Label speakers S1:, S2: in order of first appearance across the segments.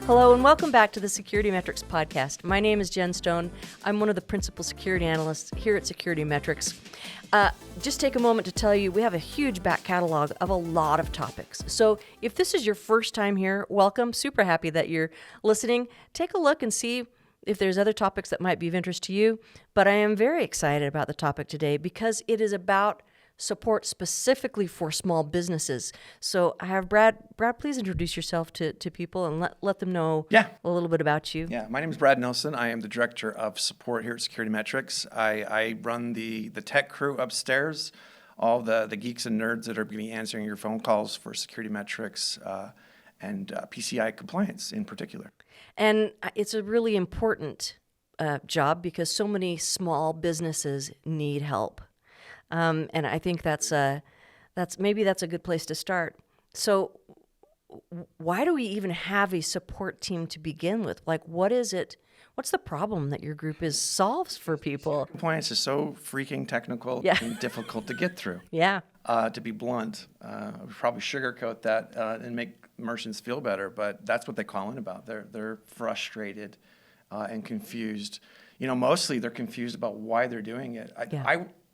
S1: Hello and welcome back to the SecurityMetrics podcast. My name is Jen Stone. I'm one of the principal security analysts here at SecurityMetrics. Just take a moment to tell you we have a huge back catalog of a lot of topics. So if this is your first time here, welcome. Super happy that you're listening. Take a look and see if there's other topics that might be of interest to you. But I am very excited about the topic today because it is about support specifically for small businesses. So I have Brad. Brad, please introduce yourself to people and let them know a little bit about you.
S2: Yeah, my name is Brad Nelson. I am the Director of Support here at SecurityMetrics. I run the tech crew upstairs, all the geeks and nerds that are going to be answering your phone calls for SecurityMetrics and PCI compliance in particular. And
S1: it's a really important job because so many small businesses need help. And I think that's a good place to start. So why do we even have a support team to begin with? Like, what is it? What's the problem that your group solves for people?
S2: Compliance is so freaking technical and difficult to get through.
S1: Yeah.
S2: To be blunt, I would probably sugarcoat that and make merchants feel better, but that's what they call in about. They're frustrated and confused. You know, mostly they're confused about why they're doing it.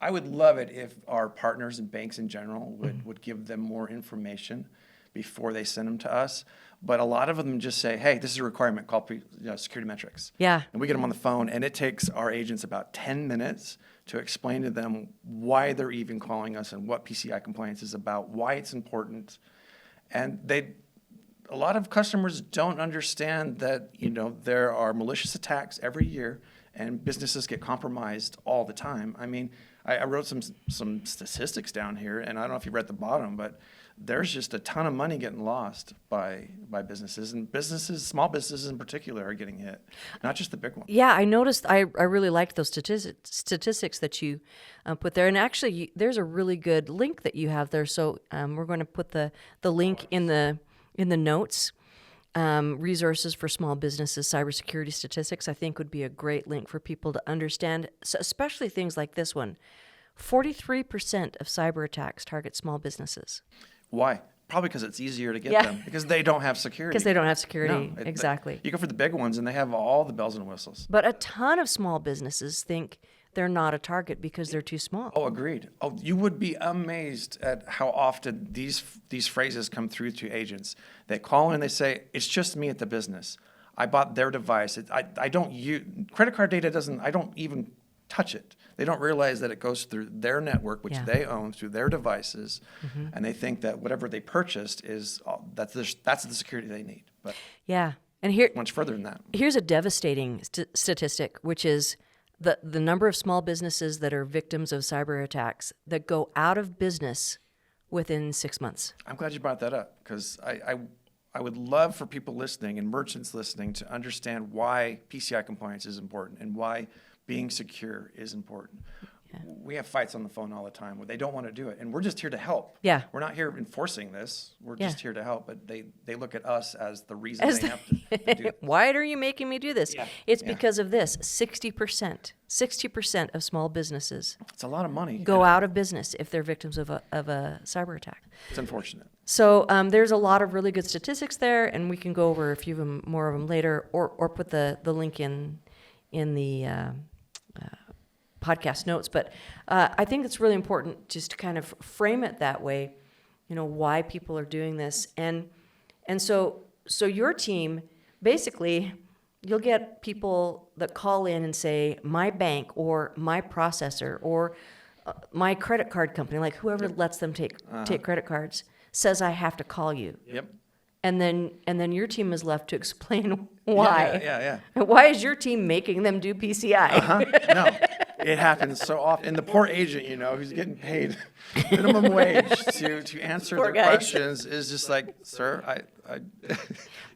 S2: I would love it if our partners and banks in general would give them more information before they send them to us. But a lot of them just say, hey, this is a requirement, call SecurityMetrics.
S1: Yeah.
S2: And we get them on the phone, and it takes our agents about 10 minutes to explain to them why they're even calling us and what PCI compliance is about, why it's important. And a lot of customers don't understand that, you know, there are malicious attacks every year and businesses get compromised all the time. I mean, I wrote some statistics down here, and I don't know if you read the bottom, but there's just a ton of money getting lost by businesses, and small businesses in particular, are getting hit, not just the big ones.
S1: Yeah, I noticed. I really liked those statistics that you put there, and actually, there's a really good link that you have there. So we're going to put the link in the notes. Resources for small businesses, cybersecurity statistics, I think would be a great link for people to understand, so especially things like this one. 43% of cyber attacks target small businesses.
S2: Why? Probably because it's easier to get them, because they don't have security.
S1: Because they don't have security, exactly.
S2: You go for the big ones, and they have all the bells and whistles.
S1: But a ton of small businesses think they're not a target because they're too small.
S2: Oh, agreed. Oh, you would be amazed at how often these phrases come through to agents. They call in and they say, it's just me at the business. I bought their device. I don't use credit card data. I don't even touch it. They don't realize that it goes through their network, which they own, through their devices, and they think that whatever they purchased that's the security they need. But
S1: and here
S2: much further than that.
S1: Here's a devastating statistic, which is the number of small businesses that are victims of cyber attacks that go out of business within 6 months.
S2: I'm glad you brought that up, because I would love for people listening and merchants listening to understand why PCI compliance is important and why being secure is important. We have fights on the phone all the time where they don't want to do it, and we're just here to help.
S1: Yeah.
S2: We're not here enforcing this. We're just here to help, but they look at us as the reason they have to do it.
S1: Why are you making me do this? It's because of this. 60% of small businesses.
S2: It's a lot of money.
S1: Go out of business if they're victims of a cyber attack.
S2: It's unfortunate.
S1: So there's a lot of really good statistics there, and we can go over a few of them, more of them later, or put the link in the podcast notes. But I think it's really important just to kind of frame it that way, you know, why people are doing this. And so your team, basically, you'll get people that call in and say, my bank or my processor or my credit card company, like whoever lets them take credit cards, says I have to call you.
S2: Yep.
S1: And then your team is left to explain why.
S2: Yeah.
S1: Why is your team making them do PCI?
S2: No, it happens so often. And the poor agent, you know, who's getting paid minimum wage to answer their questions is just like, sir,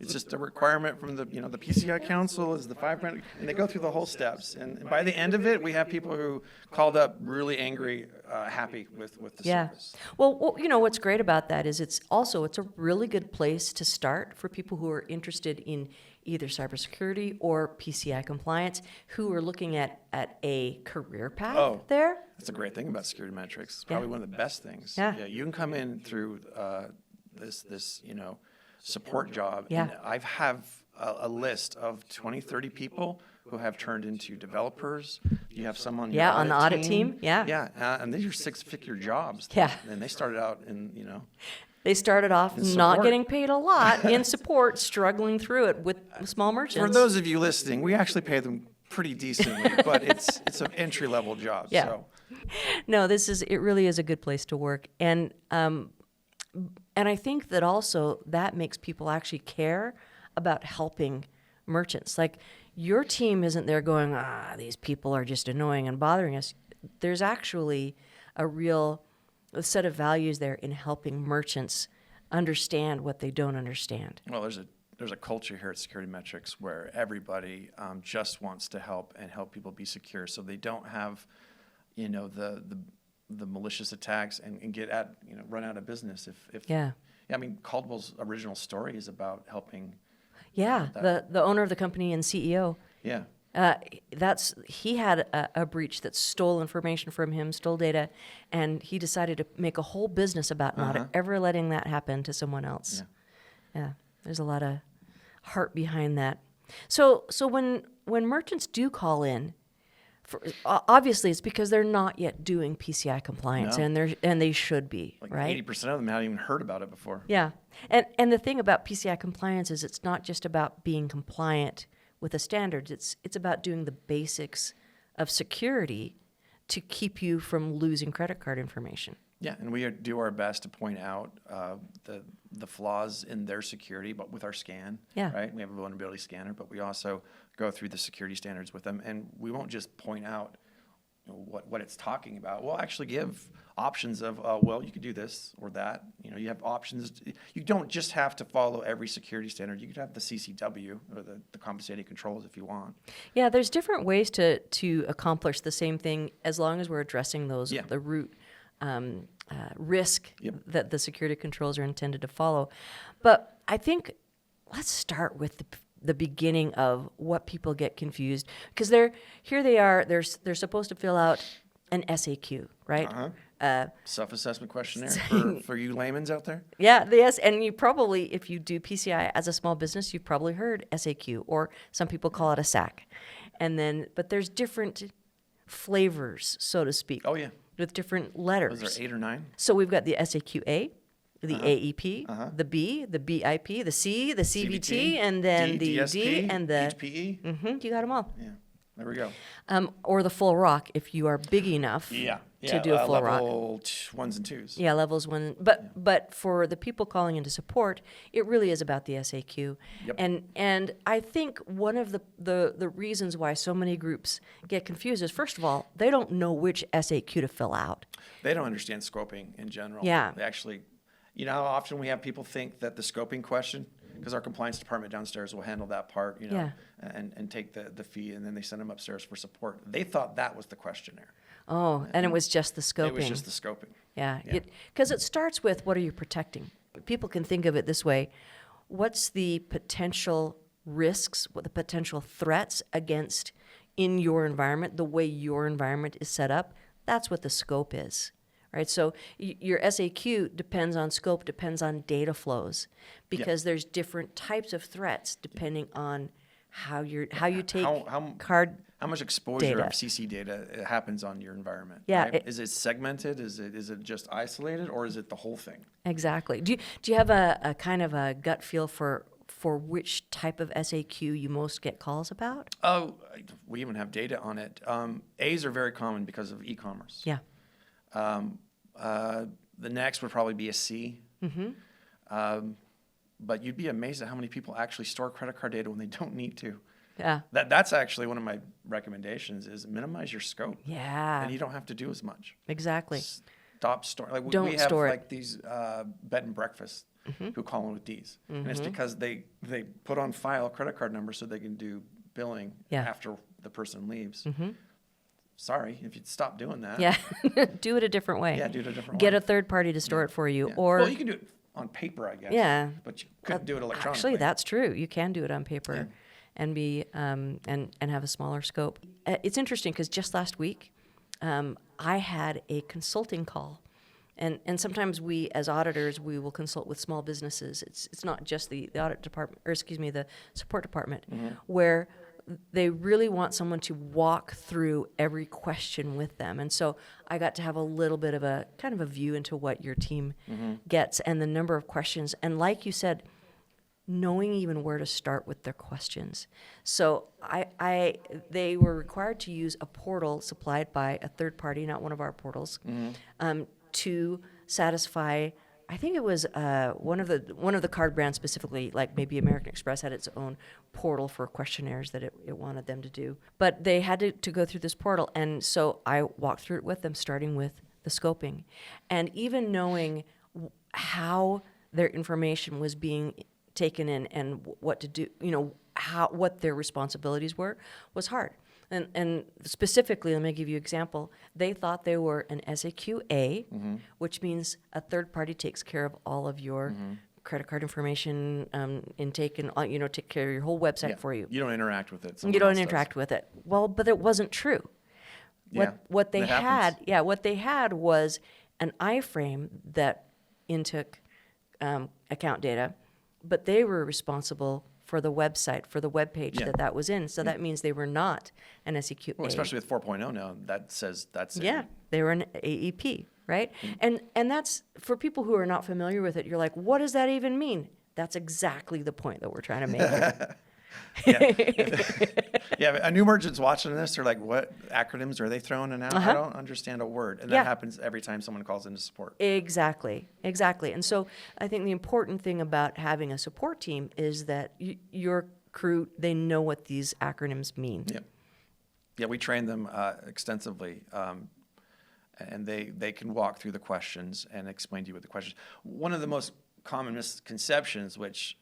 S2: it's just a requirement from the PCI Council is the 5 grand, and they go through the whole steps. And by the end of it, we have people who called up really angry, happy with the service.
S1: Well, you know, what's great about that is it's a really good place to start for people who are interested in either cybersecurity or PCI compliance, who are looking at a career path there.
S2: That's a great thing about SecurityMetrics. It's probably one of the best things.
S1: Yeah.
S2: You can come in through this support job.
S1: Yeah.
S2: And I have a list of 20, 30 people who have turned into developers. You have some on your
S1: Yeah, on the audit team. Yeah.
S2: Yeah, and these are six-figure jobs.
S1: Yeah.
S2: And they started out in,
S1: They started off
S2: In
S1: not
S2: support.
S1: getting paid a lot in support, struggling through it with small merchants.
S2: For those of you listening, we actually pay them pretty decently, but it's an entry-level job.
S1: Yeah.
S2: So.
S1: No, it really is a good place to work. And I think that also that makes people actually care about helping merchants. Like, your team isn't there going, these people are just annoying and bothering us. There's actually a real set of values there in helping merchants understand what they don't understand.
S2: Well, there's a culture here at SecurityMetrics where everybody just wants to help and help people be secure, so they don't have, the malicious attacks and get run out of business. Yeah, I mean, Caldwell's original story is about helping.
S1: Yeah, the owner of the company and CEO.
S2: Yeah.
S1: He had a breach that stole information from him, stole data, and he decided to make a whole business about not ever letting that happen to someone else. Yeah, there's a lot of heart behind that. So when merchants do call in, obviously it's because they're not yet doing PCI compliance, and they should be,
S2: like
S1: right?
S2: 80% of them haven't even heard about it before.
S1: Yeah, and the thing about PCI compliance is it's not just about being compliant with the standards. It's about doing the basics of security to keep you from losing credit card information.
S2: Yeah, and we do our best to point out the flaws in their security, but with our scan.
S1: Yeah.
S2: Right. We have a vulnerability scanner, but we also go through the security standards with them, and we won't just point out what it's talking about. We'll actually give options of, you could do this or that. You have options. You don't just have to follow every security standard. You could have the CCW or the compensating controls if you want.
S1: Yeah, there's different ways to accomplish the same thing as long as we're addressing the root risk that the security controls are intended to follow. But I think let's start with the beginning of what people get confused, because they're supposed to fill out an SAQ, right?
S2: Self-assessment questionnaire for you layman's out there?
S1: Yeah, yes, and you probably, if you do PCI as a small business, you've probably heard SAQ, or some people call it a SAC. But there's different flavors, so to speak.
S2: Oh, yeah.
S1: With different letters.
S2: Those are 8 or 9?
S1: So we've got the SAQA, the AEP, the B, the BIP, the C, the CBT, and then the
S2: DSP,
S1: D, and the
S2: HPE.
S1: You got them all.
S2: Yeah, there we go.
S1: Or the full rock if you are big enough to do a full rock.
S2: Level 1s and 2s.
S1: Yeah, levels 1. But for the people calling into support, it really is about the SAQ.
S2: Yep.
S1: And I think one of the reasons why so many groups get confused is, first of all, they don't know which SAQ to fill out.
S2: They don't understand scoping in general.
S1: Yeah.
S2: They actually, how often we have people think that the scoping question, because our compliance department downstairs will handle that part, and take the fee, and then they send them upstairs for support. They thought that was the questionnaire.
S1: Oh, and it was just the scoping.
S2: It was just the scoping.
S1: Yeah, because it starts with, what are you protecting? People can think of it this way. What's the potential risks, what the potential threats against in your environment, the way your environment is set up? That's what the scope is. Right, so your SAQ depends on scope, depends on data flows, because there's different types of threats depending on how you take card.
S2: How much exposure
S1: data.
S2: of CC data happens on your environment?
S1: Yeah,
S2: right? Is it segmented? Is it just isolated, or is it the whole thing?
S1: Exactly. Do you have a kind of a gut feel for which type of SAQ you most get calls about?
S2: Oh, we even have data on it. A's are very common because of e-commerce.
S1: Yeah.
S2: The next would probably be a C. But you'd be amazed at how many people actually store credit card data when they don't need to.
S1: Yeah.
S2: That's actually one of my recommendations is minimize your scope.
S1: Yeah.
S2: And you don't have to do as much.
S1: Exactly.
S2: Stop storing. Like
S1: Don't
S2: we have
S1: store it.
S2: like these bed and breakfasts who call in with Ds. And it's because they put on file credit card numbers so they can do billing after the person leaves. Sorry, if you'd stop doing that.
S1: Yeah. Do it a different way.
S2: Yeah, do it a different way.
S1: Get a third party to store it for you.
S2: Yeah.
S1: Or
S2: well, you can do it on paper, I guess.
S1: Yeah.
S2: But you couldn't do it electronically.
S1: Actually, that's true. You can do it on paper and be and have a smaller scope. It's interesting because just last week, I had a consulting call And sometimes we, as auditors, we will consult with small businesses. It's not just the audit department, or excuse me, the support department, where they really want someone to walk through every question with them. And so I got to have a little bit of a kind of a view into what your team gets and the number of questions. And like you said, knowing even where to start with their questions. So they were required to use a portal supplied by a third party, not one of our portals, to satisfy. I think it was one of the card brands specifically, like maybe American Express had its own portal for questionnaires that it wanted them to do. But they had to go through this portal, and so I walked through it with them, starting with the scoping, and even knowing how their information was being taken in and what to do, what their responsibilities were, was hard. And specifically, let me give you an example. They thought they were an SAQA, which means a third party takes care of all of your credit card information intake and take care of your whole website for you.
S2: You don't interact with it.
S1: You don't interact with it. Well, but it wasn't true. What they had was an iframe that intook account data, but they were responsible for the website, for the web page that was in. So that means they were not an SEQA.
S2: Well, especially with 4.0 now, that says that's
S1: they were an AEP, right? And that's, for people who are not familiar with it, you're like, what does that even mean? That's exactly the point that we're trying to make here.
S2: A new merchant's watching this. They're like, what acronyms are they throwing in out? I don't understand a word. And that happens every time someone calls into support. Exactly.
S1: And so I think the important thing about having a support team is that your crew, they know what these acronyms mean.
S2: Yeah, we train them extensively. And they can walk through the questions and explain to you what the questions. One of the most common misconceptions, which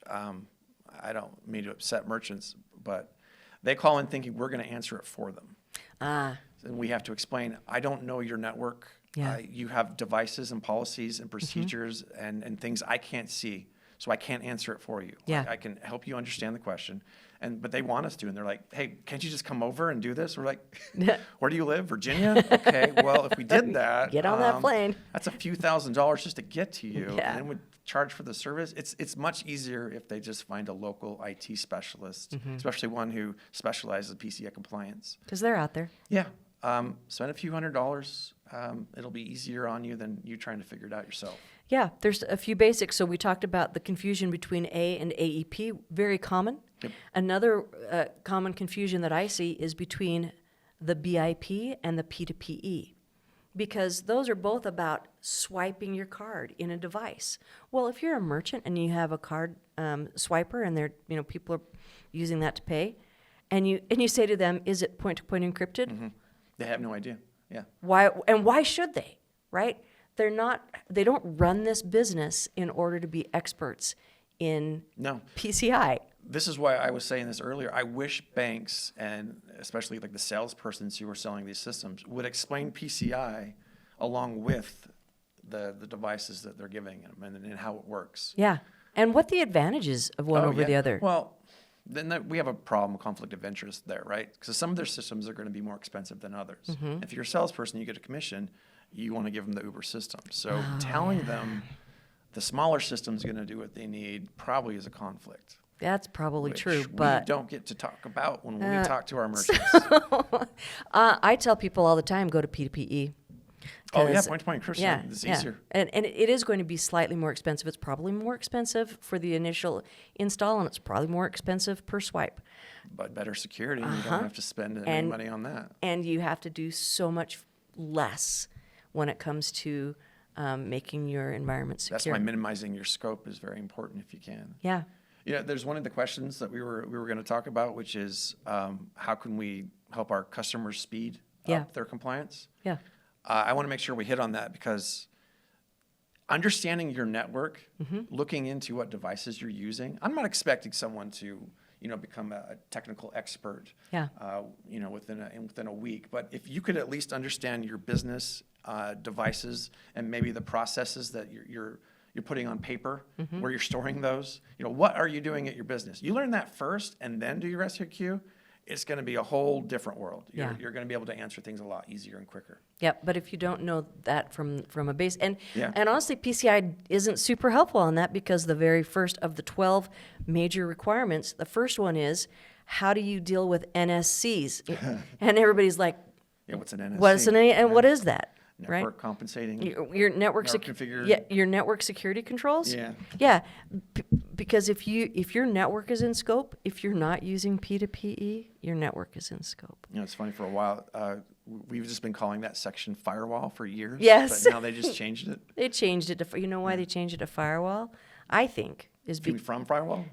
S2: I don't mean to upset merchants, but they call in thinking we're going to answer it for them. And we have to explain, I don't know your network. You have devices and policies and procedures and things I can't see, so I can't answer it for you. I can help you understand the question, but they want us to, and they're like, hey, can't you just come over and do this? We're like, where do you live? Virginia? Okay, well, if we did that.
S1: Get on that plane.
S2: That's a few $1,000s just to get to you. And then we'd charge for the service. It's much easier if they just find a local IT specialist, especially one who specializes in PCI compliance.
S1: Because they're out there.
S2: Yeah. Spend a few $100s. It'll be easier on you than you trying to figure it out yourself.
S1: Yeah, there's a few basics. So we talked about the confusion between A and AEP, very common. Another common confusion that I see is between the BIP and the P2PE, because those are both about swiping your card in a device. Well, if you're a merchant and you have a card swiper and they're, people are using that to pay, and you say to them, is it point-to-point encrypted?
S2: They have no idea. Yeah.
S1: Why should they, right? They don't run this business in order to be experts in PCI.
S2: This is why I was saying this earlier. I wish banks, and especially like the salespersons who are selling these systems, would explain PCI along with the devices that they're giving them and how it works.
S1: Yeah, and what the advantages of one over the other.
S2: Well, then we have a problem, conflict of interest there, right? Because some of their systems are going to be more expensive than others. If you're a salesperson, you get a commission, you want to give them the Uber system. So telling them the smaller system's going to do what they need probably is a conflict.
S1: That's probably true,
S2: but we don't get to talk about when we talk to our merchants.
S1: I tell people all the time, go to P2PE.
S2: Point-to-point encryption. It's easier.
S1: And it is going to be slightly more expensive. It's probably more expensive for the initial install, and it's probably more expensive per swipe.
S2: But better security, and you don't have to spend any money on that.
S1: And you have to do so much less when it comes to making your environment secure.
S2: That's why minimizing your scope is very important if you can.
S1: Yeah.
S2: There's one of the questions that we were going to talk about, which is how can we help our customers speed up their compliance?
S1: Yeah.
S2: I want to make sure we hit on that, because understanding your network, looking into what devices you're using, I'm not expecting someone to become a technical expert within a week. But if you could at least understand your business devices and maybe the processes that you're putting on paper, where you're storing those, what are you doing at your business? You learn that first and then do your SAQ, it's going to be a whole different world.
S1: Yeah.
S2: You're going to be able to answer things a lot easier and quicker.
S1: Yep, but if you don't know that from a base, and
S2: Yeah.
S1: and honestly, PCI isn't super helpful on that, because the very first of the 12 major requirements, the first one is, how do you deal with NSCs? And everybody's like,
S2: Yeah, what's an NSC?
S1: what's an and what is that?
S2: Network
S1: Right?
S2: compensating.
S1: Your network
S2: configured.
S1: yeah, your network security controls.
S2: Yeah.
S1: Yeah, because if your network is in scope, if you're not using P2PE, your network is in scope.
S2: You know, it's funny, for a while, we've just been calling that section firewall for years.
S1: Yes.
S2: But now they just changed it.
S1: They changed it to, you know why they changed it to firewall? I think is
S2: From firewall?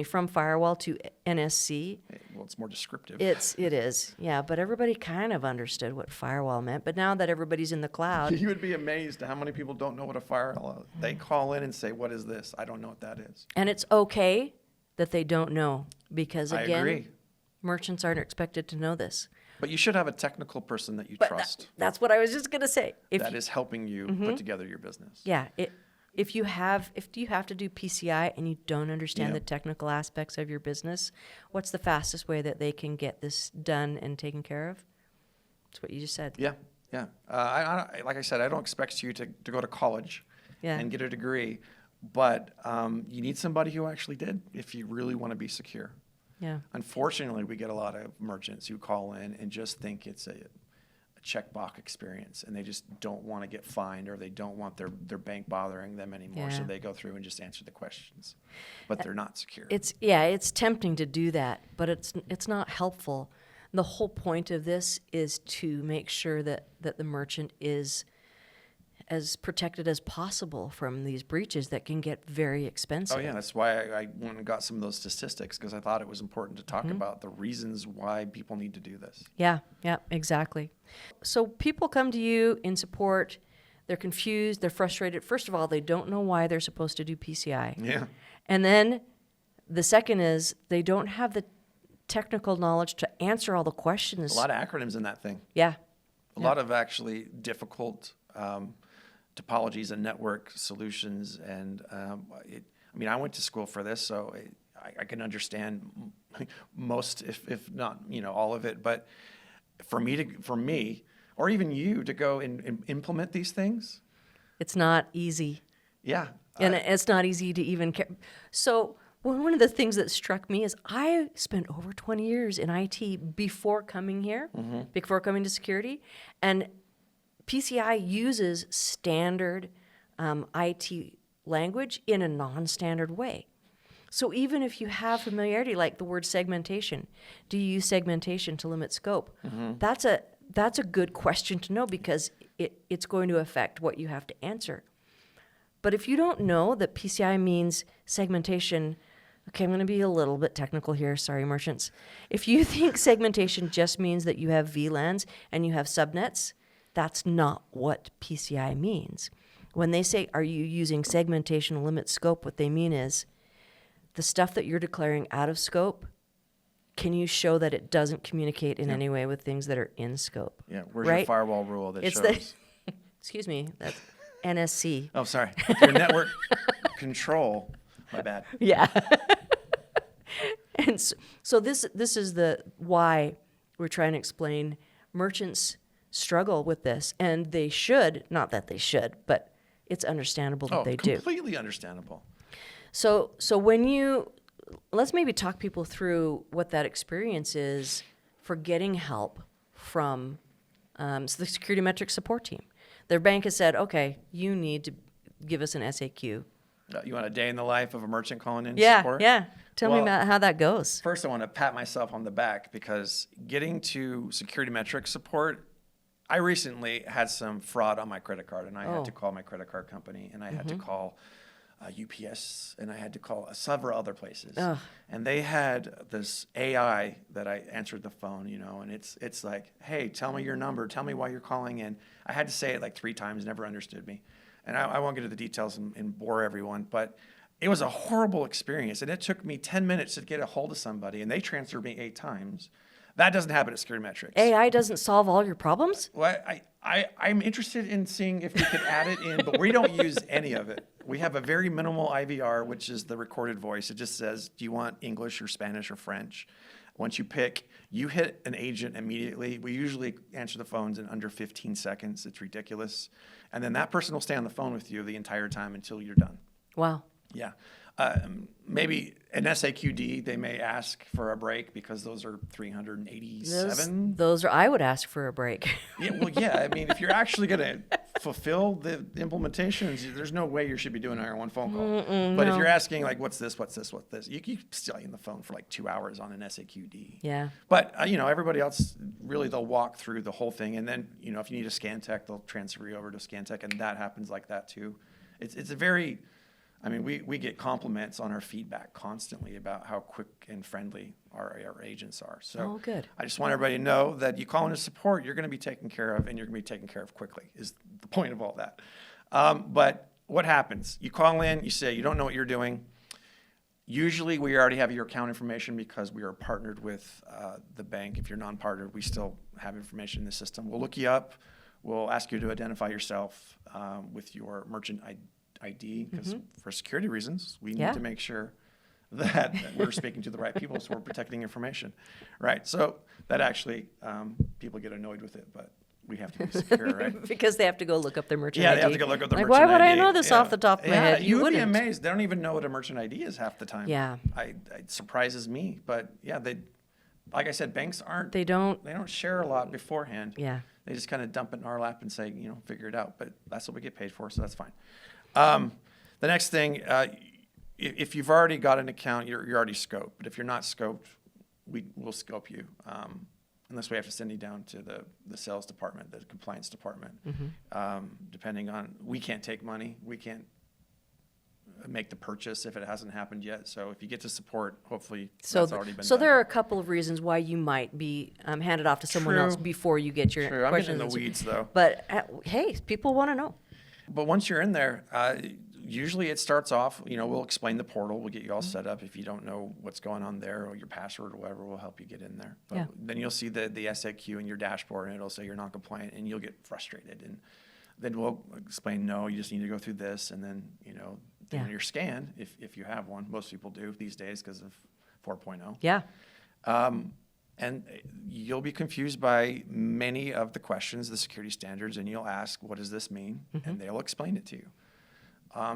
S1: from firewall to NSC.
S2: Well, it's more descriptive.
S1: It is, yeah. But everybody kind of understood what firewall meant. But now that everybody's in the cloud,
S2: You would be amazed at how many people don't know what a firewall is. They call in and say, what is this? I don't know what that is.
S1: and it's okay that they don't know, because
S2: I
S1: again,
S2: agree.
S1: merchants aren't expected to know this.
S2: But you should have a technical person that you
S1: But
S2: trust
S1: that's what I was just gonna say. If
S2: that is helping you put together your business.
S1: yeah, if you have to do PCI and you don't understand
S2: Yeah.
S1: the technical aspects of your business, what's the fastest way that they can get this done and taken care of? That's what you just said.
S2: Yeah, yeah. Like I said, I don't expect you to go to college
S1: Yeah.
S2: and get a degree, but you need somebody who actually did if you really want to be secure.
S1: Yeah.
S2: Unfortunately, we get a lot of merchants who call in and just think it's a checkbox experience, and they just don't want to get fined, or they don't want their bank bothering them anymore. So
S1: Yeah.
S2: they go through and just answer the questions, but they're not secure.
S1: It's tempting to do that, but it's not helpful. The whole point of this is to make sure that the merchant is as protected as possible from these breaches that can get very expensive.
S2: Oh yeah, that's why I went and got some of those statistics, because I thought it was important to talk about the reasons why people need to do this.
S1: Yeah, exactly. So people come to you in support, they're confused, they're frustrated. First of all, they don't know why they're supposed to do PCI.
S2: Yeah.
S1: And then the second is they don't have the technical knowledge to answer all the questions.
S2: A lot of acronyms in that thing.
S1: Yeah.
S2: A lot of actually difficult topologies and network solutions. And I went to school for this, so I can understand most, if not, all of it. But for me, or even you, to go and implement these things,
S1: It's not easy.
S2: yeah.
S1: And it's not easy to even care. So one of the things that struck me is I spent over 20 years in IT before coming here, before coming to security. And PCI uses standard IT language in a non-standard way. So even if you have familiarity, like the word segmentation, do you use segmentation to limit scope? That's a good question to know, because it's going to affect what you have to answer. But if you don't know that PCI means segmentation, okay, I'm going to be a little bit technical here. Sorry, merchants. If you think segmentation just means that you have VLANs and you have subnets, that's not what PCI means. When they say, are you using segmentation to limit scope, what they mean is the stuff that you're declaring out of scope, can you show that it doesn't communicate in any way with things that are in scope?
S2: Yeah, where's
S1: Right?
S2: your firewall rule that
S1: It's
S2: shows?
S1: Excuse me, that's NSC.
S2: Oh, sorry. Your network control. My bad.
S1: Yeah. And so this is the why we're trying to explain merchants struggle with this, and they should, not that they should, but it's understandable that they do.
S2: Completely understandable.
S1: So let's maybe talk people through what that experience is for getting help from the SecurityMetrics support team. Their bank has said, okay, you need to give us an SAQ.
S2: You want a day in the life of a merchant calling in
S1: Yeah,
S2: support?
S1: yeah. Tell me
S2: Well,
S1: about how that goes.
S2: First, I want to pat myself on the back, because getting to SecurityMetrics support, I recently had some fraud on my credit card, and I had to call my credit card company, and I had to call UPS, and I had to call several other places.
S1: Ugh.
S2: And they had this AI that I answered the phone, and it's like, hey, tell me your number, tell me why you're calling in. I had to say it like 3 times, never understood me. And I won't get into the details and bore everyone, but it was a horrible experience. And it took me 10 minutes to get a hold of somebody, and they transferred me 8 times. That doesn't happen at SecurityMetrics.
S1: AI doesn't solve all your problems?
S2: Well, I'm interested in seeing if we could add it in, but we don't use any of it. We have a very minimal IVR, which is the recorded voice. It just says, do you want English or Spanish or French? Once you hit an agent immediately. We usually answer the phones in under 15 seconds. It's ridiculous. And then that person will stay on the phone with you the entire time until you're done.
S1: Wow.
S2: Yeah. Maybe an SAQD, they may ask for a break because those are 387.
S1: Those are, I would ask for a break.
S2: Yeah, well, yeah. I mean, if you're actually going to fulfill the implementations, there's no way you should be doing it on one phone call. But if you're asking, like, what's this, you can stay on the phone for like 2 hours on an SAQD.
S1: Yeah.
S2: But, everybody else, really, they'll walk through the whole thing. And then, if you need a scan tech, they'll transfer you over to scan tech. And that happens like that, too. It's a very... we get compliments on our feedback constantly about how quick and friendly our agents are. So
S1: good.
S2: I just want everybody to know that you call into support, you're going to be taken care of, and you're going to be taken care of quickly is the point of all that. But what happens? You call in, you say you don't know what you're doing. Usually we already have your account information because we are partnered with the bank. If you're non-partnered, we still have information in the system. We'll look you up. We'll ask you to identify yourself with your merchant ID, because for security reasons, we need to make sure that we're speaking to the right people, so we're protecting information, right? So that actually, people get annoyed with it, but we have to be secure, right?
S1: Because they have to go look up their merchant ID.
S2: Yeah, they have to go look up their
S1: like,
S2: merchant ID.
S1: Why would I know this off the top of my head?
S2: You would be
S1: wouldn't.
S2: amazed. They don't even know what a merchant ID is half the time.
S1: Yeah.
S2: It surprises me, but yeah, like I said, banks
S1: They don't
S2: share a lot beforehand.
S1: Yeah.
S2: They just kind of dump it in our lap and say, figure it out, but that's what we get paid for, so that's fine. The next thing, if you've already got an account, you're already scoped. But if you're not scoped, we'll scope you, unless we have to send you down to the sales department, the compliance department. Depending on, we can't take money. We can't make the purchase if it hasn't happened yet. So if you get to support, hopefully that's already been done.
S1: So there are a couple of reasons why you might be handed off to someone else before you get your
S2: True.
S1: questions.
S2: I'm getting in the weeds, though.
S1: But hey, people want to know.
S2: But once you're in there, usually it starts off, we'll explain the portal. We'll get you all set up. If you don't know what's going on there or your password or whatever, we'll help you get in there. But then you'll see the SAQ in your dashboard, and it'll say you're not compliant, and you'll get frustrated. And then we'll explain, no, you just need to go through this. And then, then your scan, if you have one. Most people do these days because of 4.0.
S1: Yeah.
S2: And you'll be confused by many of the questions, the security standards, and you'll ask, what does this mean? And they'll explain it to you.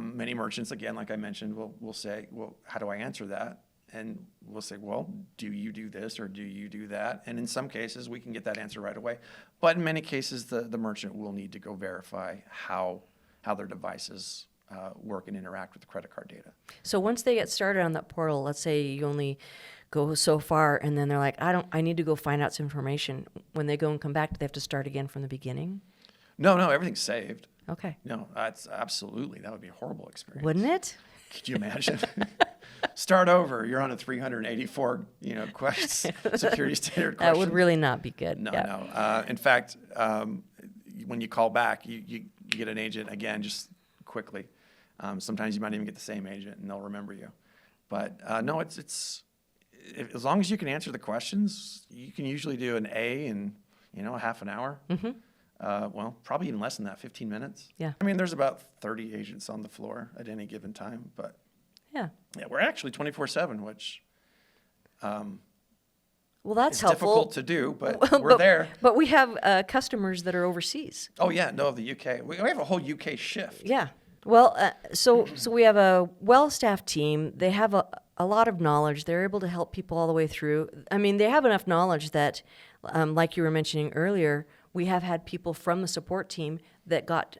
S2: Many merchants, again, like I mentioned, will say, well, how do I answer that? And we'll say, well, do you do this or do you do that? And in some cases, we can get that answer right away. But in many cases, the merchant will need to go verify how their devices work and interact with the credit card data.
S1: So once they get started on that portal, let's say you only go so far, and then they're like, I need to go find out some information. When they go and come back, do they have to start again from the beginning?
S2: No, everything's saved.
S1: Okay.
S2: No, that's absolutely, that would be a horrible experience.
S1: Wouldn't it?
S2: Could you imagine? Start over. You're on a 384, security standard question.
S1: That would really not be good.
S2: No.
S1: Yeah.
S2: In fact, when you call back, you get an agent again, just quickly. Sometimes you might even get the same agent, and they'll remember you. But no, it's as long as you can answer the questions, you can usually do an A in a half an hour. Well, probably even less than that, 15 minutes.
S1: Yeah.
S2: I mean, there's about 30 agents on the floor at any given time, but
S1: yeah,
S2: we're actually 24/7, which
S1: well, that's
S2: it's
S1: helpful.
S2: difficult to do, but we're there.
S1: But we have customers that are overseas.
S2: Oh yeah, no, the UK. We have a whole UK shift.
S1: Yeah. Well, so we have a well-staffed team. They have a lot of knowledge. They're able to help people all the way through. I mean, they have enough knowledge that, like you were mentioning earlier, we have had people from the support team that got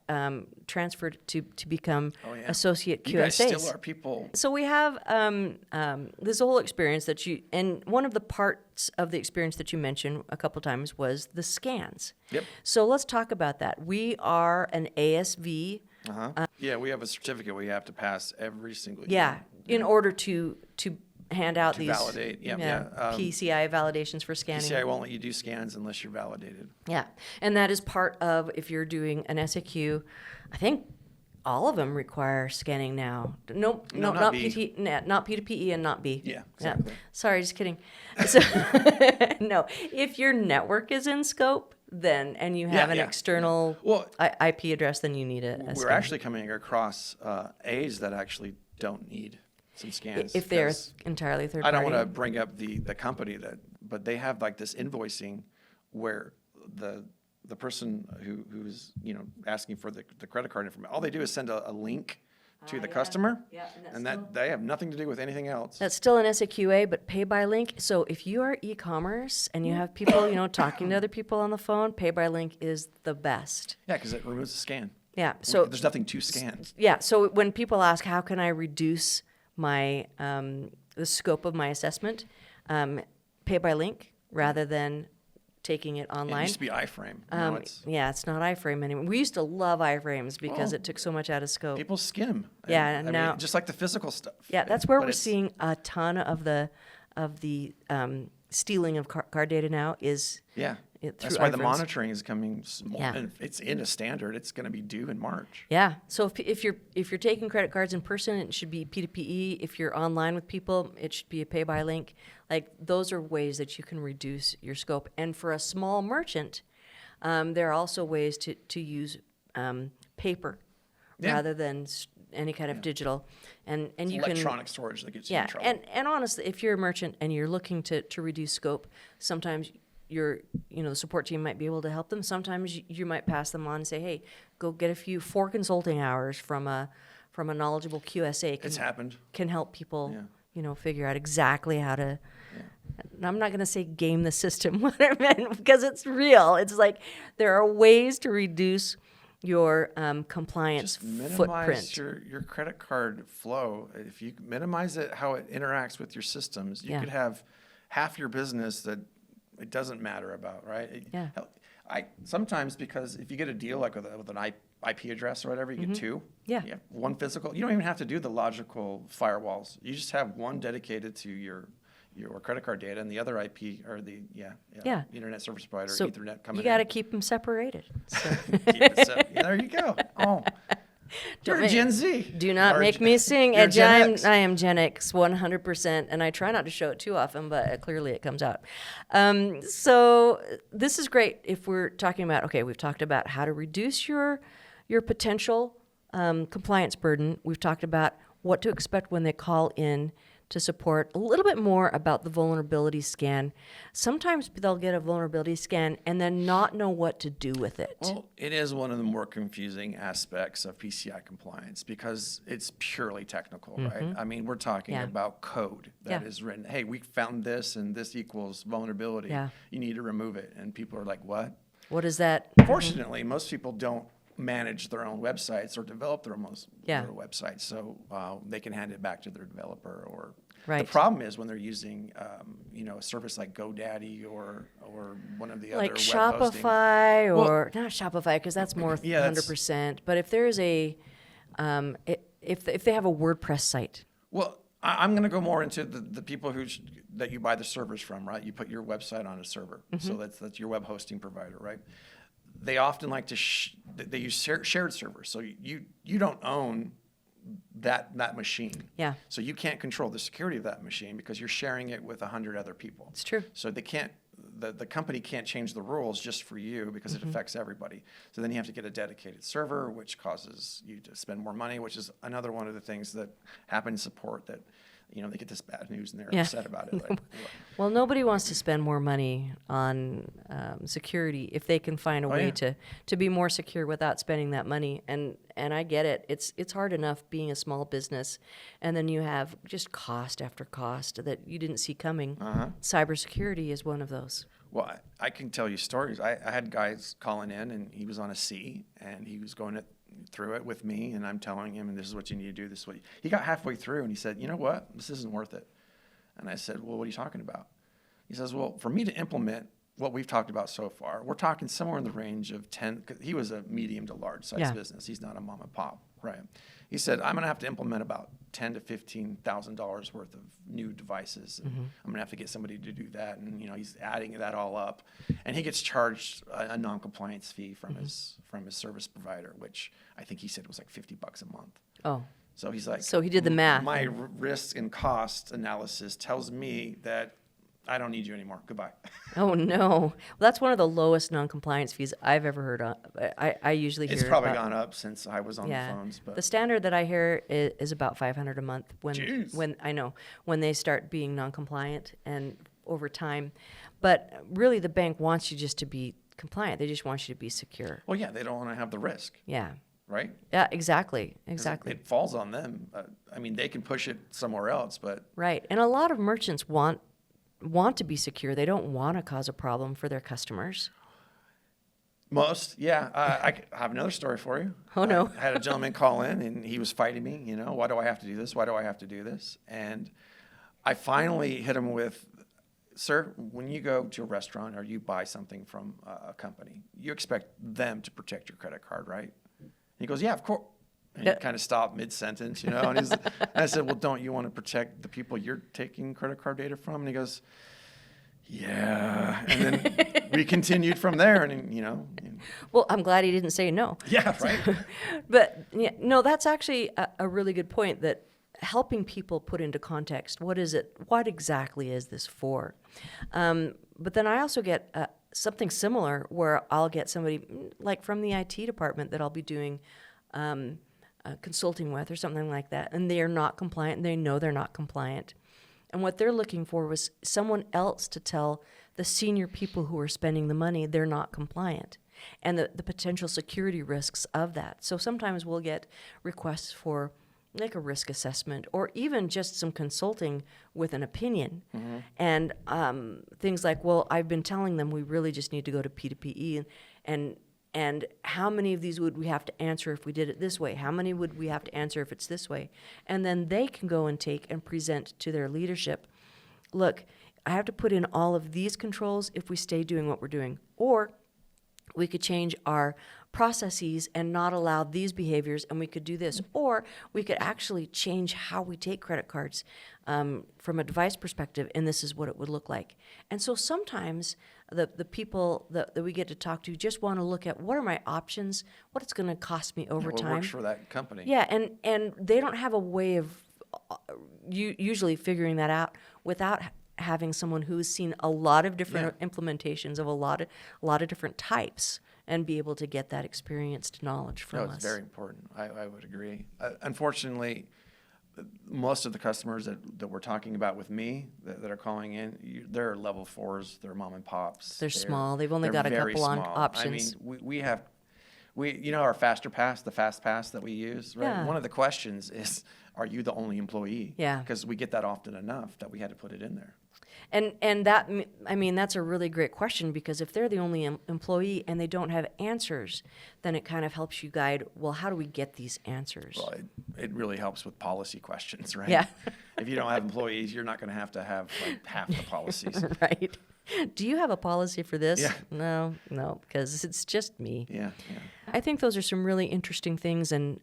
S1: transferred to become associate QSAs.
S2: You guys still are people.
S1: So we have this whole experience that and one of the parts of the experience that you mentioned a couple times was the scans.
S2: Yep.
S1: So let's talk about that. We are an ASV.
S2: Yeah, we have a certificate we have to pass every single year.
S1: Yeah, in order to hand out these
S2: validate.
S1: PCI validations for scanning.
S2: PCI won't let you do scans unless you're validated.
S1: Yeah, and that is part of if you're doing an SAQ. I think all of them require scanning now. Nope,
S2: No,
S1: not
S2: B.
S1: PT, not P to PE and not B.
S2: Yeah, exactly.
S1: Yeah. Sorry, just kidding. So, no, if your network is in scope, then and you have an external IP address, then you need a
S2: We're
S1: scan.
S2: actually coming across A's that actually don't need some scans.
S1: If they're entirely third party.
S2: I don't want to bring up the company but they have like this invoicing where the person who's asking for the credit card information, all they do is send a link to the customer, and that they have nothing to do with anything else.
S1: That's still an SAQA, but pay by link. So if you are e-commerce and you have people, talking to other people on the phone, pay by link is the best.
S2: Yeah, because it removes the scan.
S1: Yeah. So
S2: there's nothing to scan.
S1: Yeah. So when people ask, how can I reduce my the scope of my assessment, pay by link rather than taking it online.
S2: It used to be iframe. Now
S1: it's not iframe anymore. We used to love iframes because it took so much out of scope.
S2: People skim.
S1: Yeah,
S2: I mean, just like the physical stuff.
S1: Yeah, that's where we're seeing a ton of the stealing of card data now is.
S2: Yeah, that's why the monitoring is coming. And it's in a standard. It's going to be due in March.
S1: Yeah. So if you're taking credit cards in person, it should be P2PE. If you're online with people, it should be a pay by link. Like those are ways that you can reduce your scope. And for a small merchant, there are also ways to use paper rather than any kind of digital. And
S2: it's
S1: you
S2: electronic storage that gets you in trouble.
S1: And honestly, if you're a merchant and you're looking to reduce scope, sometimes the support team might be able to help them. Sometimes you might pass them on and say, hey, go get 4 consulting hours from a knowledgeable QSA.
S2: It's happened.
S1: Can help people, figure out exactly how to. Yeah. I'm not going to say game the system, what I meant, because it's real. It's like there are ways to reduce your compliance footprint.
S2: Just minimize your credit card flow. If you minimize it, how it interacts with your systems, you could have half your business that it doesn't matter about, right?
S1: Yeah.
S2: I sometimes, because if you get a deal like with an IP address or whatever, you get 2.
S1: Yeah.
S2: You have one physical. You don't even have to do the logical firewalls. You just have one dedicated to your credit card data and the other IP or the internet service provider,
S1: so
S2: Ethernet coming in.
S1: You got to keep them separated. So.
S2: There you go. Oh. You're Gen Z.
S1: Do not make me sing. I am Gen X 100%, and I try not to show it too often, but clearly it comes out. So this is great if we're talking about, we've talked about how to reduce your potential compliance burden. We've talked about what to expect when they call in to support, a little bit more about the vulnerability scan. Sometimes they'll get a vulnerability scan and then not know what to do with it.
S2: Well, it is one of the more confusing aspects of PCI compliance because it's purely technical, right? I mean, we're talking about code that is written, hey, we found this and this equals vulnerability.
S1: Yeah.
S2: You need to remove it. And people are like, what?
S1: What is that?
S2: Fortunately, most people don't manage their own websites or develop their own websites, so they can hand it back to their developer. Or the problem is when they're using a service like GoDaddy or one of the other
S1: like
S2: web
S1: Shopify or not Shopify because that's more 100%. But if there's a if they have a WordPress site.
S2: Well, I'm going to go more into the people that you buy the servers from, right? You put your website on a server, so that's your web hosting provider, right? They often like to they use shared servers, so you don't own that machine.
S1: Yeah.
S2: So you can't control the security of that machine because you're sharing it with 100 other people.
S1: It's true.
S2: So they can't. The company can't change the rules just for you because it affects everybody. So then you have to get a dedicated server, which causes you to spend more money, which is another one of the things that happen in support that. They get this bad news and they're upset about it. Like,
S1: well, nobody wants to spend more money on security if they can find a way to be more secure without spending that money. And I get it. It's hard enough being a small business, and then you have just cost after cost that you didn't see coming. Cybersecurity is one of those.
S2: Well, I can tell you stories. I had guys calling in, and he was on a C, and he was going through it with me, and I'm telling him, and this is what you need to do, this is what he got halfway through, and he said, you know what, this isn't worth it. And I said, well, what are you talking about? He says, well, for me to implement what we've talked about so far, we're talking somewhere in the range of 10, cause he was a medium to large size business. He's not a mom and pop, right? He said, I'm going to have to implement about $10,000 to $15,000 worth of new devices. And I'm going to have to get somebody to do that. And, he's adding that all up. And he gets charged a non-compliance fee from his service provider, which I think he said was like $50 a month.
S1: Oh.
S2: So he's like,
S1: so he did the math.
S2: My risk and cost analysis tells me that I don't need you anymore. Goodbye.
S1: Oh, no. Well, that's one of the lowest non-compliance fees I've ever heard of. I usually hear
S2: it's probably gone up since I was on the phones. But
S1: the standard that I hear is about $500 a month when they start being non-compliant, and over time. But really, the bank wants you just to be compliant. They just want you to be secure.
S2: Well, yeah, they don't want to have the risk,
S1: Yeah.
S2: right?
S1: Yeah, exactly.
S2: 'Cause
S1: Exactly.
S2: It falls on them. I mean, they can push it somewhere else, but
S1: Right. And a lot of merchants want to be secure. They don't want to cause a problem for their customers.
S2: most, yeah. I have another story for you.
S1: Oh, no.
S2: I had a gentleman call in, and he was fighting me, why do I have to do this? Why do I have to do this? And I finally hit him with, sir, when you go to a restaurant or you buy something from a company, you expect them to protect your credit card, right? And he goes, yeah, of course. And he kind of stopped mid-sentence, and and I said, well, don't you want to protect the people you're taking credit card data from? And he goes, yeah. And then we continued from there, and
S1: Well, I'm glad he didn't say no.
S2: yeah, right.
S1: But yeah, no, that's actually a really good point, that helping people put into context, what is it, what exactly is this for? But then I also get something similar where I'll get somebody like from the IT department that I'll be doing consulting with or something like that, and they are not compliant, and they know they're not compliant. And what they're looking for was someone else to tell the senior people who are spending the money they're not compliant, and the potential security risks of that. So sometimes we'll get requests for like a risk assessment or even just some consulting with an opinion. Mm-hmm. And things like, well, I've been telling them we really just need to go to P2PE, and how many of these would we have to answer if we did it this way? How many would we have to answer if it's this way? And then they can go and take and present to their leadership, look, I have to put in all of these controls if we stay doing what we're doing. Or we could change our processes and not allow these behaviors, and we could do this. Or we could actually change how we take credit cards from a device perspective, and this is what it would look like. And so sometimes the people that we get to talk to just want to look at, what are my options, what it's going to cost me over
S2: What
S1: time.
S2: works for that company.
S1: Yeah, and they don't have a way of usually figuring that out without having someone who's seen a lot of different implementations of a lot of different types and be able to get that experienced knowledge from us.
S2: No, it's very important. I would agree. Unfortunately, most of the customers that we're talking about with me that are calling in, they're level 4s, they're mom and pops.
S1: They're small. They've only got a couple on options.
S2: I mean, we have our faster pass, the fast pass that we use, right?
S1: Yeah.
S2: One of the questions is, are you the only employee?
S1: Yeah.
S2: Because we get that often enough that we had to put it in there.
S1: And that, I mean, that's a really great question, because if they're the only employee and they don't have answers, then it kind of helps you guide, well, how do we get these answers?
S2: Well, it really helps with policy questions, right?
S1: Yeah.
S2: If you don't have employees, you're not going to have like half the policies.
S1: Right. Do you have a policy for this?
S2: Yeah.
S1: No, because it's just me.
S2: Yeah.
S1: I think those are some really interesting things, and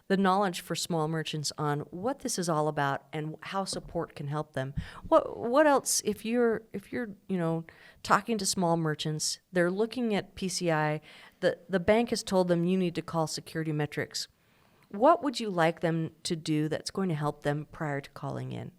S1: the knowledge for small merchants on what this is all about and how support can help them. What else, if you're talking to small merchants, they're looking at PCI, the bank has told them you need to call SecurityMetrics. What would you like them to do that's going to help them prior to calling in?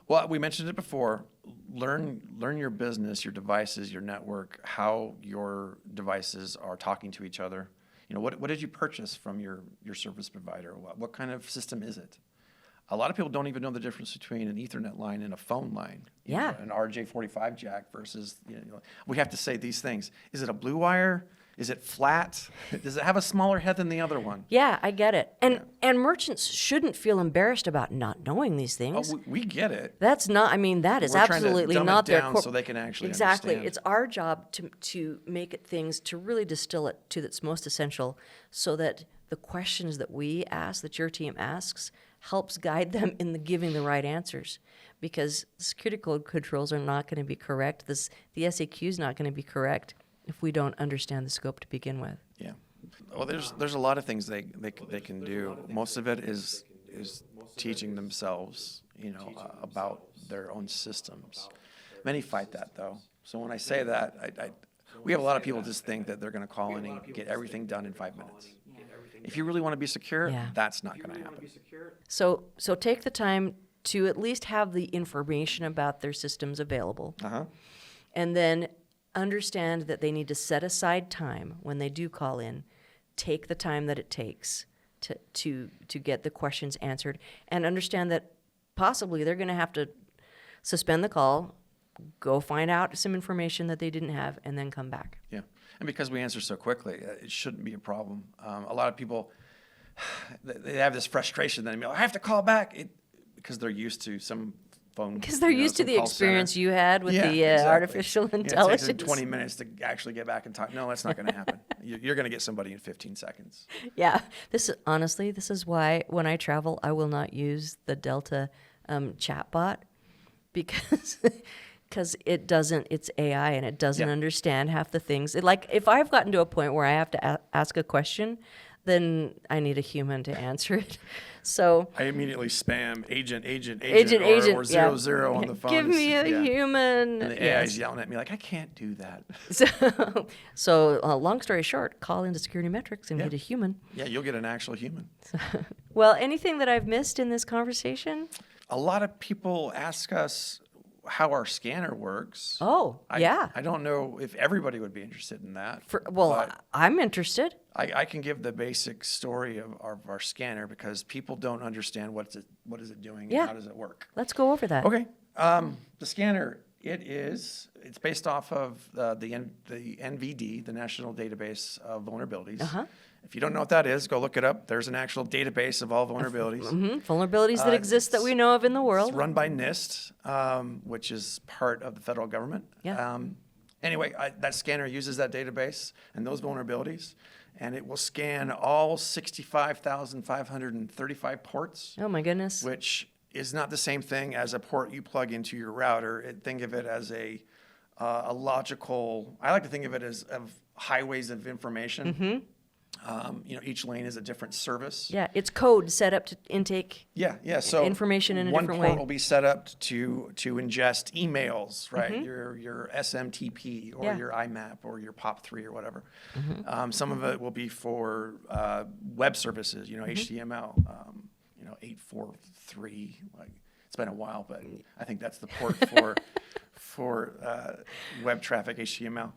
S2: Well, we mentioned it before. Learn your business, your devices, your network, how your devices are talking to each other. What did you purchase from your service provider? What kind of system is it? A lot of people don't even know the difference between an Ethernet line and a phone line.
S1: Yeah.
S2: An RJ45 jack versus, we have to say these things. Is it a blue wire? Is it flat? Does it have a smaller head than the other one?
S1: Yeah, I get it. And merchants shouldn't feel embarrassed about not knowing these things.
S2: Oh, we get it.
S1: That's not, I mean, that is
S2: We're trying to
S1: absolutely
S2: dumb
S1: not
S2: it
S1: their
S2: down so they can actually
S1: Exactly.
S2: understand.
S1: It's our job to make it things, to really distill it to its most essential, so that the questions that we ask, that your team asks, helps guide them in giving the right answers. Because security code controls are not going to be correct. The SAQ is not going to be correct if we don't understand the scope to begin with.
S2: Yeah. Well, there's a lot of things they can do. Most of it is teaching themselves, about their own systems. Many fight that, though. So when I say that, we have a lot of people just think that they're going to call in and get everything done in 5 minutes. If you really want to be secure, that's not going to happen.
S1: So take the time to at least have the information about their systems available.
S2: Uh-huh.
S1: And then understand that they need to set aside time when they do call in, take the time that it takes to get the questions answered, and understand that possibly they're going to have to suspend the call, go find out some information that they didn't have, and then come back.
S2: Yeah. And because we answer so quickly, it shouldn't be a problem. A lot of people, they have this frustration that I have to call back because they're used to some phone.
S1: Because they're used to the experience you had with the
S2: exactly.
S1: artificial intelligence.
S2: It takes them 20 minutes to actually get back and talk. No, that's not going to happen. You're going to get somebody in 15 seconds.
S1: Yeah. This is why when I travel, I will not use the Delta chatbot because it's AI and it doesn't understand half the things. Like if I've gotten to a point where I have to ask a question, then I need a human to answer it. So
S2: I immediately spam agent or 00 on the phone.
S1: Give me a human.
S2: And the AI is yelling at me like, I can't do that.
S1: So long story short, call into SecurityMetrics and get a human.
S2: Yeah, you'll get an actual human.
S1: Well, anything that I've missed in this conversation?
S2: A lot of people ask us how our scanner works.
S1: Oh, yeah.
S2: I don't know if everybody would be interested in that.
S1: I'm interested.
S2: I can give the basic story of our scanner because people don't understand what is it doing and how does it work.
S1: Let's go over that.
S2: Okay. The scanner, it's based off of the NVD, the National Database of Vulnerabilities.
S1: Uh-huh.
S2: If you don't know what that is, go look it up. There's an actual database of all vulnerabilities.
S1: Vulnerabilities that exist that we know of in the world.
S2: It's run by NIST, which is part of the federal government.
S1: Yeah.
S2: Anyway, that scanner uses that database and those vulnerabilities, and it will scan all 65,535 ports.
S1: Oh, my goodness.
S2: Which is not the same thing as a port you plug into your router. Think of it as a logical, I like to think of it as highways of information.
S1: Mm-hmm.
S2: Each lane is a different service.
S1: Yeah, it's code set up to intake
S2: So
S1: information in a different way.
S2: One port will be set up to ingest emails, right? Mm-hmm. Your SMTP or your IMAP or your POP3 or whatever. Mm-hmm. Some of it will be for web services, HTML, 843. Like it's been a while, but I think that's the port for web traffic, HTML.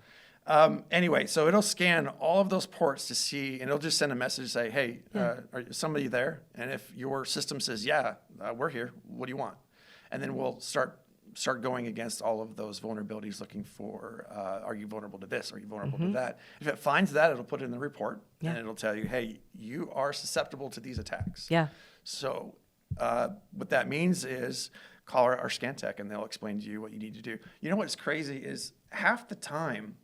S2: Anyway, so it'll scan all of those ports to see, and it'll just send a message say, hey, are somebody there? And if your system says, we're here, what do you want? And then we'll start going against all of those vulnerabilities looking for, are you vulnerable to this? Are you vulnerable to that? If it finds that, it'll put it in the report, and it'll tell you, hey, you are susceptible to these attacks.
S1: Yeah.
S2: So what that means is call our Scantech, and they'll explain to you what you need to do. You know what's crazy is half the time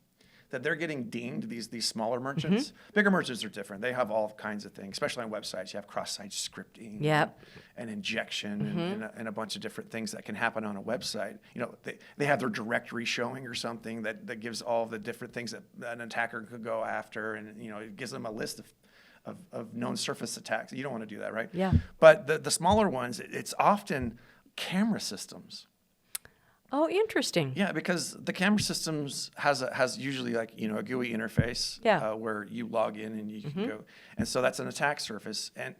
S2: that they're getting dinged, these smaller merchants. Bigger merchants are different. They have all kinds of things, especially on websites. You have cross-site scripting and injection and a bunch of different things that can happen on a website. They have their directory showing or something that gives all the different things that an attacker could go after, and it gives them a list of known surface attacks. You don't want to do that, right?
S1: Yeah.
S2: But the smaller ones, it's often camera systems.
S1: Oh, interesting.
S2: Yeah, because the camera systems has usually a GUI interface where you log in and you can go, and so that's an attack surface. And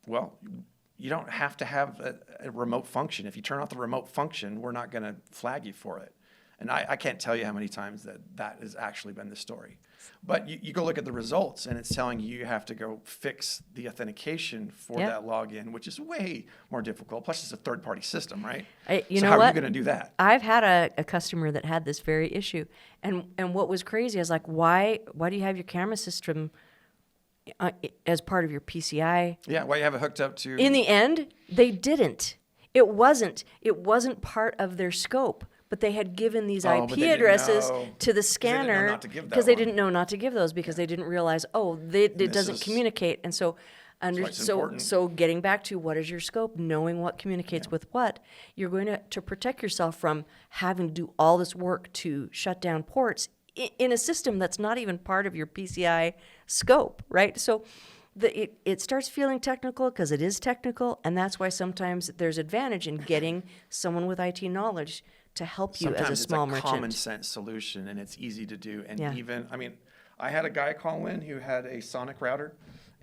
S2: you don't have to have a remote function. If you turn off the remote function, we're not going to flag you for it. And I can't tell you how many times that has actually been the story. But you go look at the results, and it's telling you have to go fix the authentication for that login, which is way more difficult. Plus, it's a third-party system, right?
S1: How are you going to do that? I've had a customer that had this very issue. And what was crazy is why do you have your camera system as part of your PCI?
S2: Yeah, why you have it hooked up to...
S1: In the end, they didn't. It wasn't part of their scope. But they had given these IP addresses to the scanner because they didn't know not to give those because they didn't realize, it doesn't communicate. And so getting back to what is your scope, knowing what communicates with what, you're going to protect yourself from having to do all this work to shut down ports in a system that's not even part of your PCI scope, right? So it starts feeling technical because it is technical, and that's why sometimes there's advantage in getting someone with IT knowledge to help you as a small merchant.
S2: Sometimes it's a common sense solution, and it's easy to do. And I had a guy call in who had a Sonic router,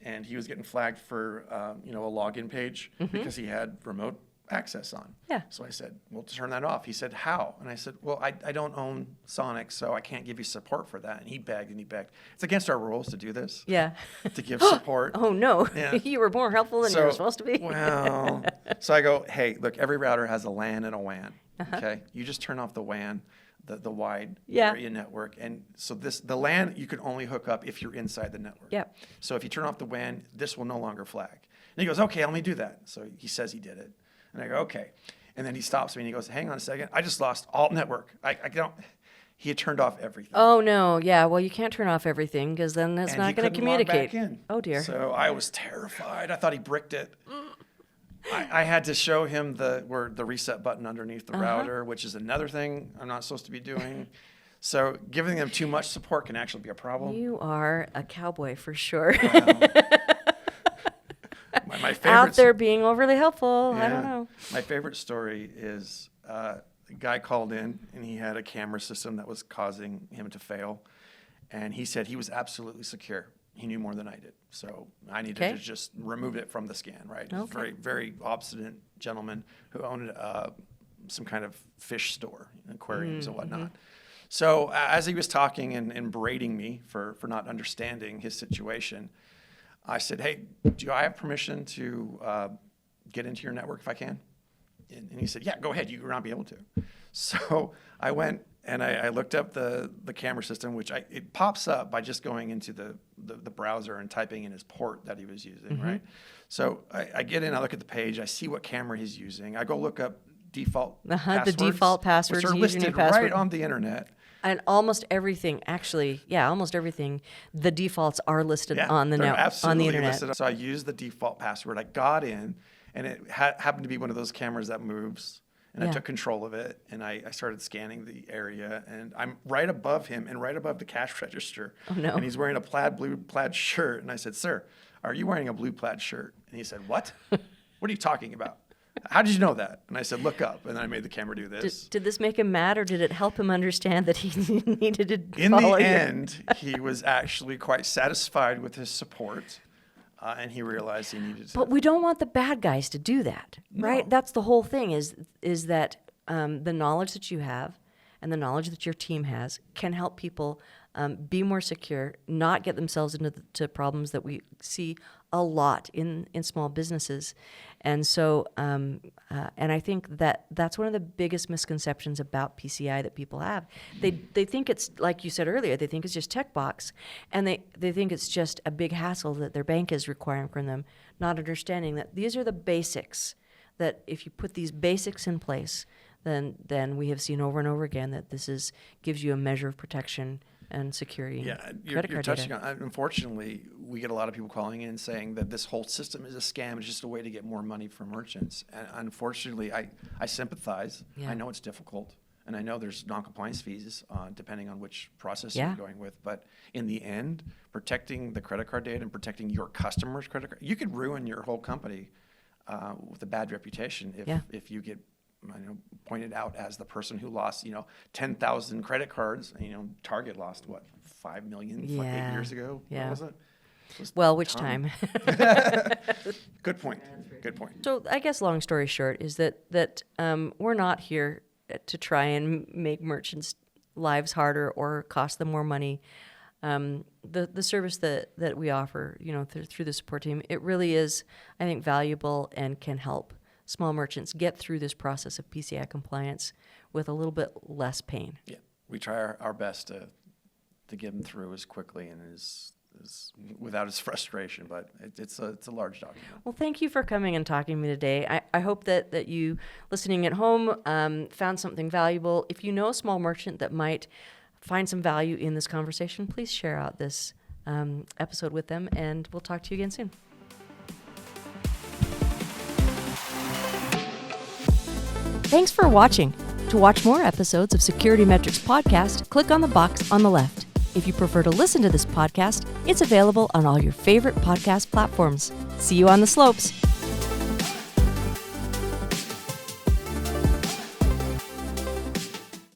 S2: and he was getting flagged for a login page because he had remote access on.
S1: Yeah.
S2: So I said, well, turn that off. He said, how? And I said, well, I don't own Sonic, so I can't give you support for that. And he begged and he begged. It's against our rules to do this.
S1: Yeah.
S2: To give support.
S1: Oh, no.
S2: Yeah.
S1: You were more helpful than you were supposed to be.
S2: Well, so I go, hey, look, every router has a LAN and a WAN. Okay. You just turn off the WAN, the wide area network. And so the LAN, you can only hook up if you're inside the network.
S1: Yeah.
S2: So if you turn off the WAN, this will no longer flag. And he goes, okay, let me do that. So he says he did it. And I go, okay. And then he stops me and he goes, hang on a second. I just lost alt network. I don't. He had turned off everything.
S1: Oh, no. Yeah. Well, you can't turn off everything because then it's not going to communicate.
S2: Log back in.
S1: Oh, dear.
S2: So I was terrified. I thought he bricked it. I had to show him the reset button underneath the router, which is another thing I'm not supposed to be doing. So giving them too much support can actually be a problem.
S1: You are a cowboy for sure.
S2: My favorite,
S1: out there being overly helpful.
S2: Yeah.
S1: I don't know.
S2: My favorite story is a guy called in and he had a camera system that was causing him to fail. And he said he was absolutely secure. He knew more than I did. So I needed to just remove it from the scan, right? Okay. Very, very obstinate gentleman who owned some kind of fish store, aquariums and whatnot. So as he was talking and berating me for not understanding his situation, I said, hey, do I have permission to get into your network if I can? And he said, yeah, go ahead. You will not be able to. So I went and I looked up the camera system, which it pops up by just going into the browser and typing in his port that he was using, right? So I get in, I look at the page, I see what camera he's using. I go look up default passwords,
S1: the default passwords,
S2: which are listed right on the internet.
S1: And almost everything, actually, almost everything, the defaults are listed on the internet.
S2: Listed. So I used the default password. I got in, and it happened to be one of those cameras that moves. And I took control of it, and I started scanning the area. And I'm right above him and right above the cash register.
S1: Oh, no.
S2: And he's wearing a blue plaid shirt. And I said, sir, are you wearing a blue plaid shirt? And he said, what? What are you talking about? How did you know that? And I said, look up. And then I made the camera do this.
S1: Did this make him mad, or did it help him understand that he needed to
S2: In
S1: follow
S2: the
S1: you?
S2: end, he was actually quite satisfied with his support, and he realized he needed to.
S1: But we don't want the bad guys to do that, right?
S2: No.
S1: That's the whole thing, is that the knowledge that you have and the knowledge that your team has can help people be more secure, not get themselves into problems that we see a lot in small businesses. And so, and I think that's one of the biggest misconceptions about PCI that people have. They think it's, like you said earlier, they think it's just tech box, and they think it's just a big hassle that their bank is requiring from them, not understanding that these are the basics, that if you put these basics in place, then we have seen over and over again that this gives you a measure of protection and security.
S2: Yeah, you're touching on. Unfortunately, we get a lot of people calling in saying that this whole system is a scam. It's just a way to get more money from merchants. And unfortunately, I sympathize. Yeah. I know it's difficult, and I know there's non-compliance fees depending on which process you're going with. But in the end, protecting the credit card data and protecting your customers' credit card, you could ruin your whole company with a bad reputation if you get pointed out as the person who lost, 10,000 credit cards. Target lost, 5 million 8 years ago?
S1: Yeah.
S2: What was it?
S1: Well, which time?
S2: Good point. Good point.
S1: So I guess long story short is that we're not here to try and make merchants' lives harder or cost them more money. The service that we offer, through the support team, it really is, I think, valuable and can help small merchants get through this process of PCI compliance with a little bit less pain.
S2: Yeah, we try our best to get them through as quickly and as without as frustration, but it's a large document.
S1: Well, thank you for coming and talking to me today. I hope that you, listening at home, found something valuable. If you know a small merchant that might find some value in this conversation, please share out this episode with them, and we'll talk to you again soon. Thanks for watching. To watch more episodes of SecurityMetrics podcast, click on the box on the left. If you prefer to listen to this podcast, it's available on all your favorite podcast platforms. See you on the slopes.